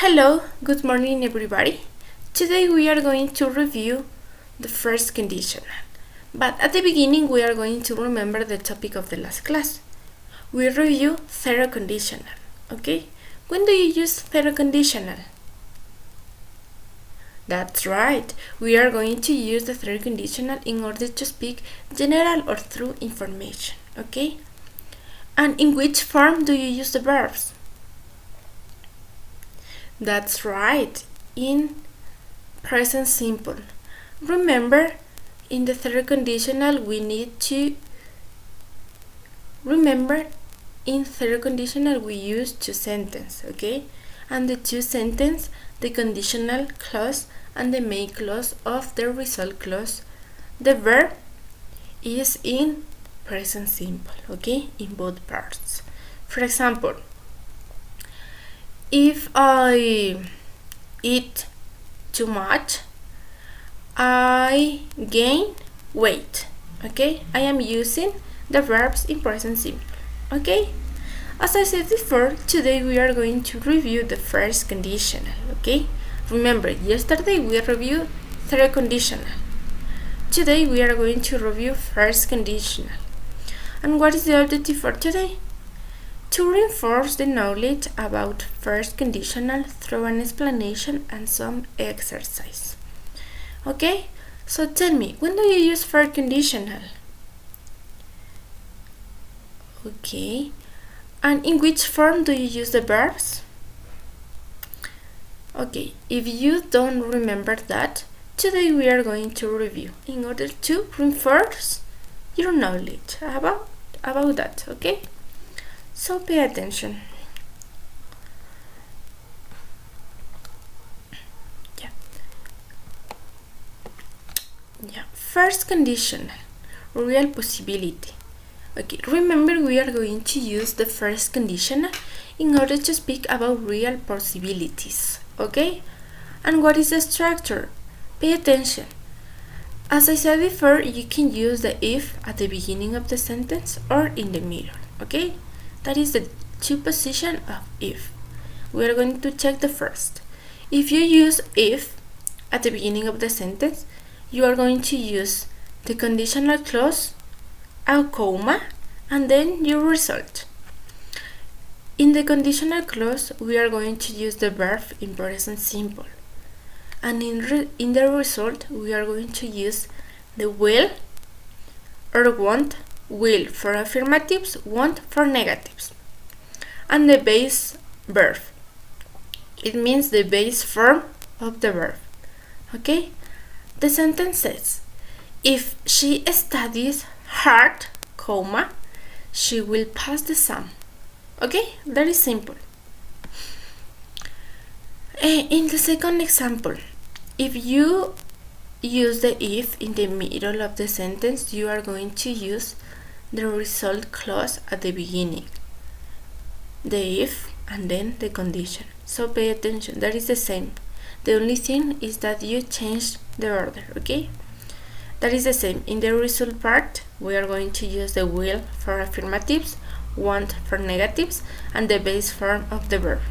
Hello, good morning everybody. Today we are going to review the first conditional. But at the beginning we are going to remember the topic of the last class. We review third conditional, okay? When do you use third conditional? That's right. We are going to use the third conditional in order to speak general or true information, okay? And in which form do you use the verbs? That's right, in present simple. Remember, in the third conditional we need to in third conditional we use two sentences, okay? And the two sentences, the conditional clause and the main clause of the result clause, the verb is in present simple, okay? In both parts. For example, if I eat too much, I gain weight, okay? I am using the verbs in present simple, okay? As I said before, today we are going to review the first conditional, okay? Remember, yesterday we reviewed third conditional. Today we are going to review first conditional. And what is the objective for today? To reinforce the knowledge about first conditional through an explanation and some exercise. Okay? So tell me, when do you use first conditional? Okay. And in which form do you use the verbs? Okay, if you don't remember that, today we are going to review in order to reinforce your knowledge about that, okay? So pay attention. Yeah. First conditional, real possibility. Okay, remember we are going to use the first conditional in order to speak about real possibilities, okay? And what is the structure? Pay attention. As I said before, you can use the if at the beginning of the sentence or in the middle, okay? That is the two positions of if. We are going to check the first. If you use if at the beginning of the sentence, you are going to use the conditional clause, a comma, and then your result. In the conditional clause, we are going to use the verb in present simple. And in the result, we are going to use the will or want, will for affirmatives, want for negatives. And the base verb. It means the base form of the verb. Okay? The sentence says, if she studies hard, comma, she will pass the exam. Okay? Very simple. In the second example, if you use the if in the middle of the sentence, you are going to use the result clause at the beginning, the if and then the condition. So pay attention, that is the same. The only thing is that you change the order, okay? That is the same. In the result part, we are going to use the will for affirmatives, want for negatives, and the base form of the verb.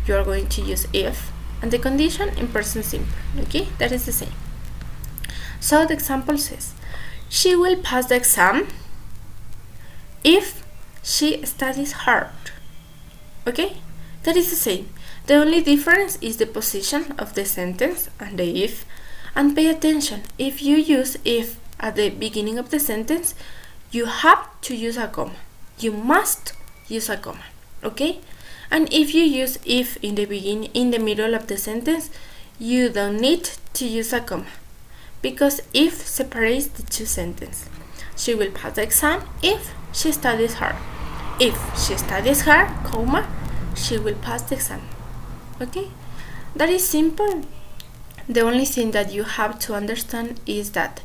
You are going to use if and the condition in present simple, okay? That is the same. So the example says, she will pass the exam if she studies hard, okay? That is the same. The only difference is the position of the sentence and the if. And pay attention, if you use if at the beginning of the sentence, you have to use a comma. You must use a comma, okay? And if you use if in the middle of the sentence, you don't need to use a comma, because if separates the two sentences. She will pass the exam if she studies hard. If she studies hard, comma, she will pass the exam. Okay? That is simple. The only thing that you have to understand is that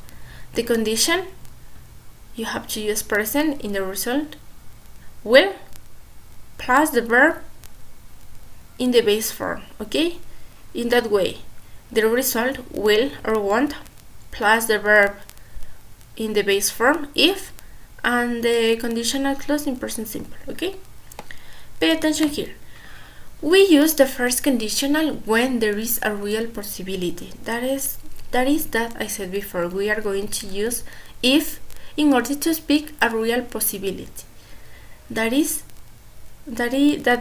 the condition, you have to use present in the result, will, plus the verb in the base form, okay? In that way, the result, will or want, plus the verb in the base form, if, and the conditional clause in present simple, okay? Pay attention here. We use the first conditional when there is a real possibility. That is that I said before. We are going to use if in order to speak a real possibility. That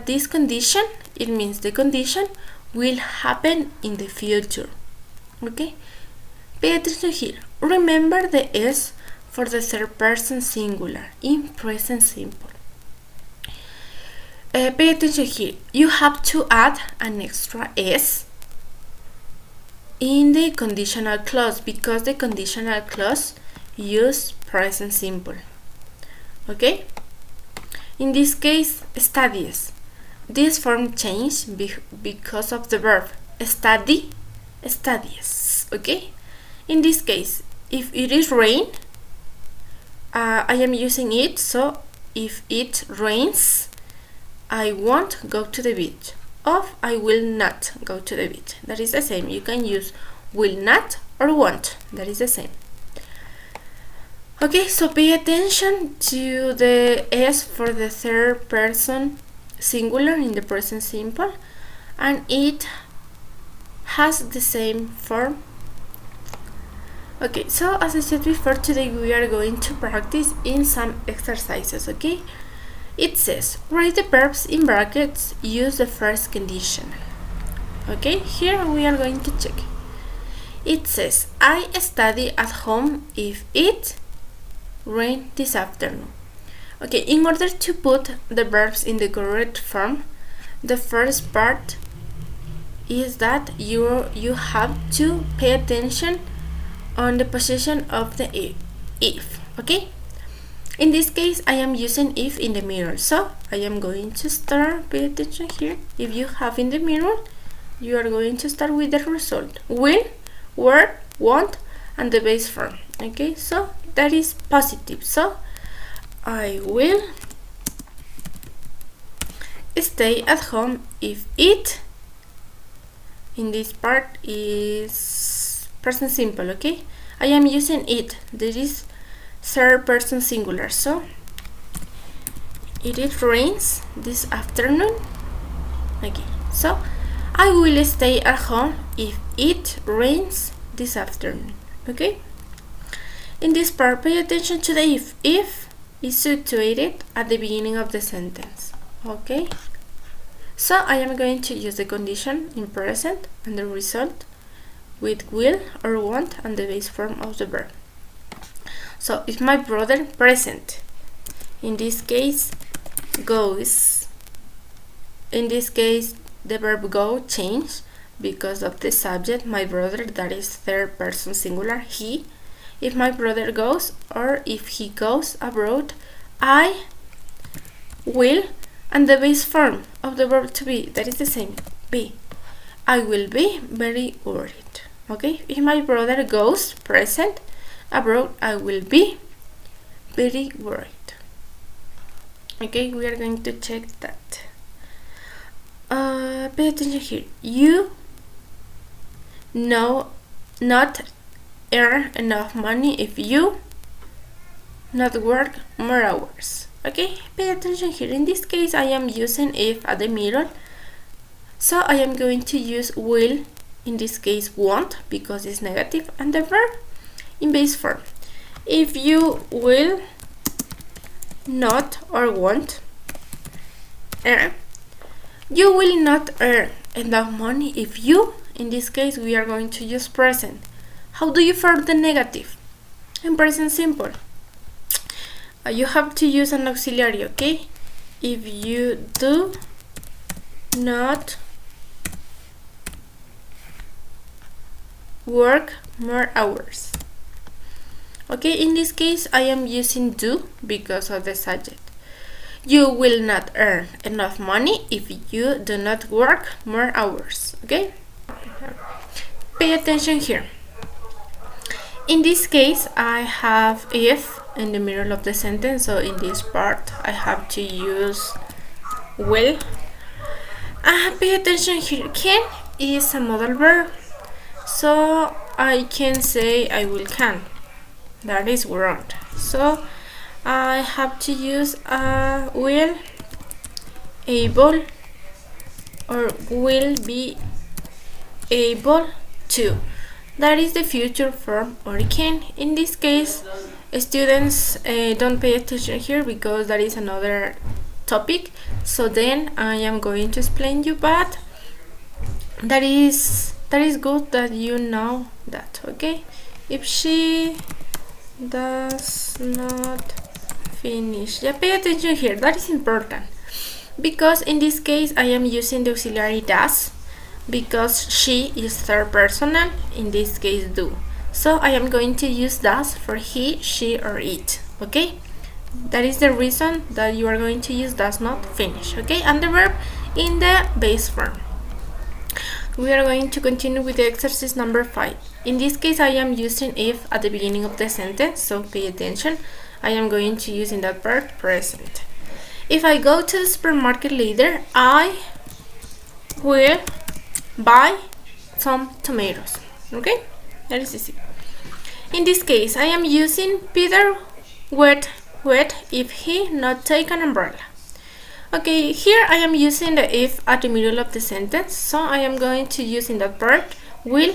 this condition, it means the condition will happen in the future. Okay? Pay attention here. Remember the S for the third person singular in present simple. Pay attention here. You have to add an extra S in the conditional clause because the conditional clause use present simple. Okay? In this case, studies. This form changed because of the verb study, studies. Okay? In this case, if it is rain, I am using it, so if it rains, I won't go to the beach, or I will not go to the beach. That is the same. You can use will not or won't. That is the same. Okay, so pay attention to the S for the third person singular in the present simple, and it has the same form. Okay, so as I said before, today we are going to practice in some exercises. Okay, it says write the verbs in brackets, use the first condition. Okay, here we are going to check. It says I study at home if it rain this afternoon. Okay, in order to put the verbs in the correct form, the first part is that you have to pay attention on the position of the if. Okay, in this case I am using if in the mirror, so I am going to start. Pay attention here. If you have in the mirror, you are going to start with the result will, were, won't, and the base form. Okay, so that is positive, so I will stay at home if it, in this part, is present simple. Okay, I am using it. There is third person singular, so it rains this afternoon. Okay, so I will stay at home if it rains this afternoon. Okay, in this part, pay attention to the if. If is situated at the beginning of the sentence. Okay, so I am going to use the condition in present and the result with will or won't and the base form of the verb. So if my brother, present, in this case goes, in this case the verb go change because of the subject my brother, that is third person singular, he. If my brother goes or if he goes abroad, I will, and the base form of the verb to be, that is the same, be. I will be very worried. Okay, if my brother goes, present, abroad, I will be very worried. Okay, we are going to check that. Pay attention here. You know not earn enough money if you not work more hours. Okay, pay attention here. In this case, I am using if at the middle, so I am going to use will, in this case won't because it's negative, and the verb in base form. If you will not or won't earn, you will not earn enough money if you, in this case we are going to use present. How do you form the negative? In present simple, you have to use an auxiliary. Okay, if you do not work more hours. Okay, in this case I am using do because of the subject. You will not earn enough money if you do not work more hours. Okay, pay attention here. In this case I have if in the middle of the sentence, so in this part I have to use will. Pay attention here. Can is a modal verb, so I can say I will can. That is wrong, so I have to use will, able, or will be able to. That is the future form or can. In this case, students don't pay attention here because that is another topic. So then I am going to explain you, but that is good that you know that. Okay, if she does not finish, yeah, pay attention here. That is important because in this case I am using the auxiliary does because she is third personal, in this case do. So I am going to use does for he, she, or it. Okay, that is the reason that you are going to use does not finish. Okay, and the verb in the base form. We are going to continue with the exercise number 5. In this case I am using if at the beginning of the sentence, so pay attention. I am going to use in that verb present. If I go to the supermarket later, I will buy some tomatoes. Okay, that is easy. In this case I am using Peter wet if he not take an umbrella. Okay, here I am using the if at the middle of the sentence, so I am going to use in that verb will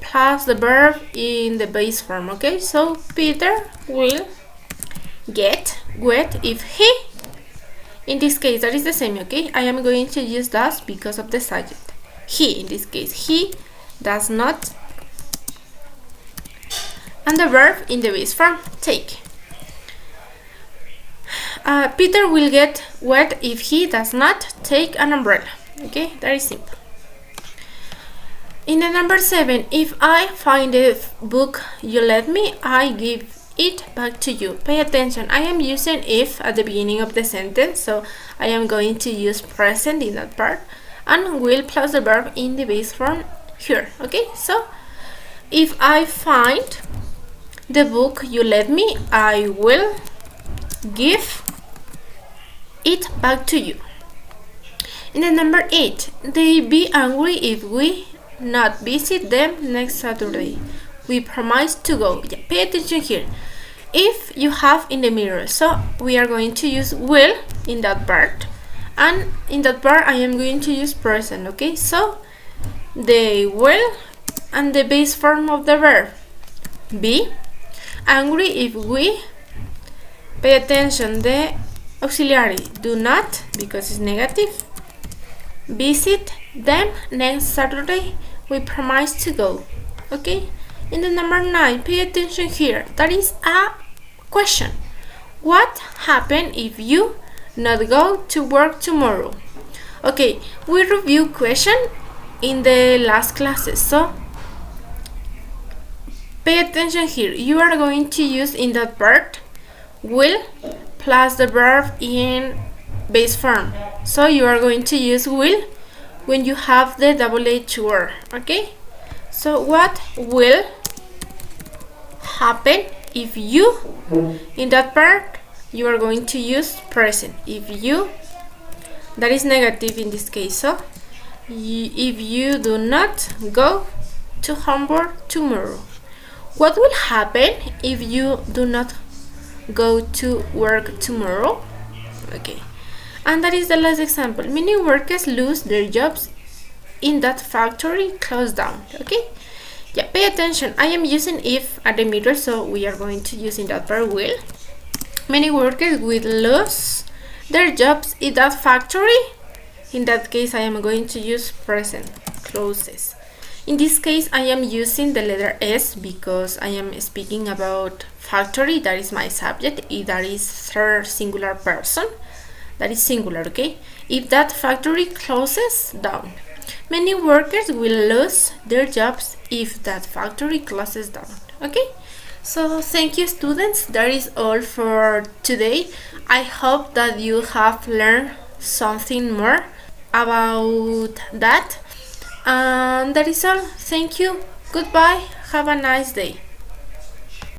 plus the verb in the base form. Okay, so Peter will get wet if he, in this case that is the same. Okay, I am going to use does because of the subject. He, in this case, he does not, and the verb in the base form take. Peter will get wet if he does not take an umbrella. Okay, that is simple. In the number 7, if I find the book you left me, I give it back to you. Pay attention, I am using if at the beginning of the sentence, so I am going to use present in that part, and will plus the verb in the base form here. Okay, so if I find the book you left me, I will give it back to you. In the number 8, they be angry if we not visit them next Saturday. We promise to go. Yeah, pay attention here. If you have in the mirror, so we are going to use will in that part, and in that part I am going to use present. Okay, so they will, and the base form of the verb be angry if we, pay attention, the auxiliary do not because it's negative, visit them next Saturday, we promise to go. Okay, in the number 9, pay attention here, that is a question. What happen if you not go to work tomorrow? Okay, we review question in the last classes, so pay attention here. You are going to use in that part will plus the verb in base form, so you are going to use will when you have the double H word. Okay, so what will happen if you, in that part you are going to use present. If you, that is negative in this case, so if you do not go to homework tomorrow. What will happen if you do not go to work tomorrow? Okay, and that is the last example. Many workers lose their jobs in that factory closed down. Okay, yeah, pay attention, I am using if at the middle, so we are going to use in that part will. Many workers will lose their jobs in that factory. In that case I am going to use present closes. In this case I am using the letter S because I am speaking about factory, that is my subject. If that is third singular person, that is singular. Okay, if that factory closes down. Many workers will lose their jobs if that factory closes down. Okay, so thank you students, that is all for today. I hope that you have learned something more about that, and that is all. Thank you, goodbye, have a nice day.